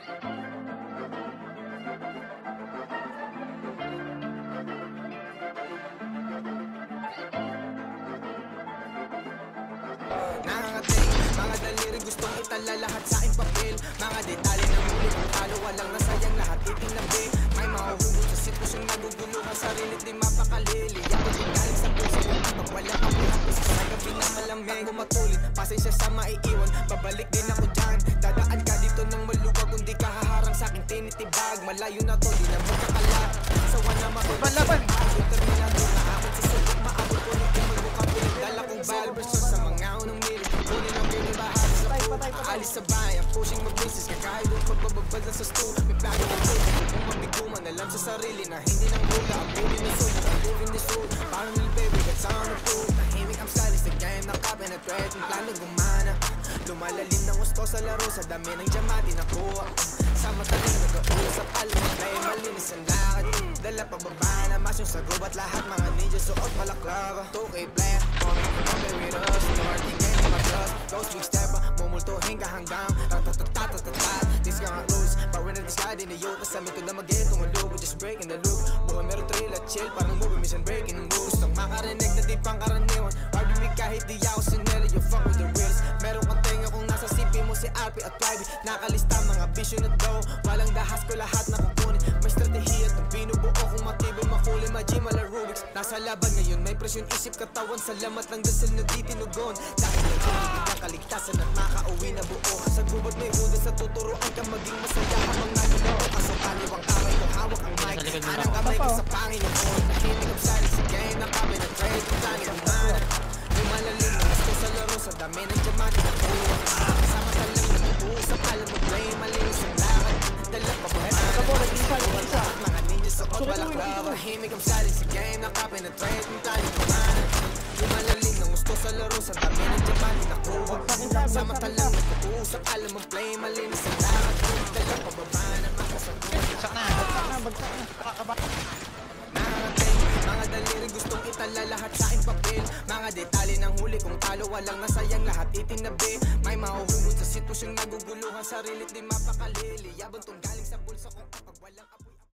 Nangangating, mga daliri gustong itala lahat sa aking papel. Mga detalye ng huli kung talo, walang nasayang lahat itinabi. May mahuhugot sa sitwasyong nagugulo ang sarilit di mapakalili. Ako din galing sa puso kung kapag wala kang pinapos sa gabi na malamig. Bumatulit, pasensya sa maiiwan, babalik din ako dyan. Dadaan ka dito ng maluwag, kung di ka haharang sa aking tinitibag. Malayo na to, di na magkakalat. Sawa na Laban! Terminado na akong susubok, maabot ko ng tumulong ka. Pinagdala kong valversion sa mga unang milit. Kunin ang binibahagi sa pool, aalis sa bayan, pushing mag-business. Kakahidong pagbababad lang sa stool. May plano ng food, kung mabiguman, alam sa sarili na hindi nang hula. I'm moving the soul, I'm moving the soul. Parang little baby, got sound of food. Tahimik ang stylish, nag-game ng kapenetrate. Yung plano gumana, lumalalim ng gusto sa laro. Sa dami ng diamante nakuha. Sa mataling nag-uula sa palma, may malinis ang lakad. Dala pababa na mas yung sagob at lahat mga ninja suot malaklava. 2K player, okay with us. Norty game to my trust. Ghost week stepper, mumultuhin ka hanggang ratatatatatatat. This ka nga rules, power na discard in the youth. Kasama ito na mag-get, tumalog, we're just breaking the loop. Buka meron thrill at chill, parang movie mission breaking the rules. Nang makarinig na di pang karaniwan, RBB kahit di ako sineli, you fuck with the reals. Meron kang tenga kung nasa CP mo si RP at private. Nakalista mga vision at go, walang dahas ko lahat na kukunin. May strategiya at binubuo kung matibay makuli, ma-G mala Rubik's. Nasa laban ngayon, may presyon isip katawan. Salamat ng dasal na di tinugon. Dahil lang yung hindi na kaligtasan at makauwi na buo. Sa gubat may hudas sa tuturuan ka maging masaya habang naluloko. Kaso kaliwang kamay ko, hawak ang mic. Anang kamay ko sa Panginoon. Nahilig ang sari sa game, nakabay na trade. Ang tangin ang mana, lumalalim na gusto sa laro. Sa dami ng diamante na kuha. Kasama ka lang na mag-uusap, alam mo play, malinis ang lakad. Dala pa ba mga ninja sa kot, walang klaba. Himig ang sari sa game, nakapenetrate. Ang tangin ang mana, lumalalim ng gusto sa laro. Sa dami ng diamante na kuha. Kasama ka lang na mag-uusap, alam mo play, malinis ang lakad. Dala pa ba na makasagot. Bagsak na. Nangangating, mga daliri gustong itala lahat sa aking papel. Mga detalye ng huli kung talo, walang nasayang lahat itinabi. May mahuhugot sa sitwasyong naguguluhan, sarilit di mapakalili. Yabang tong galing sa bulsa kung kapag walang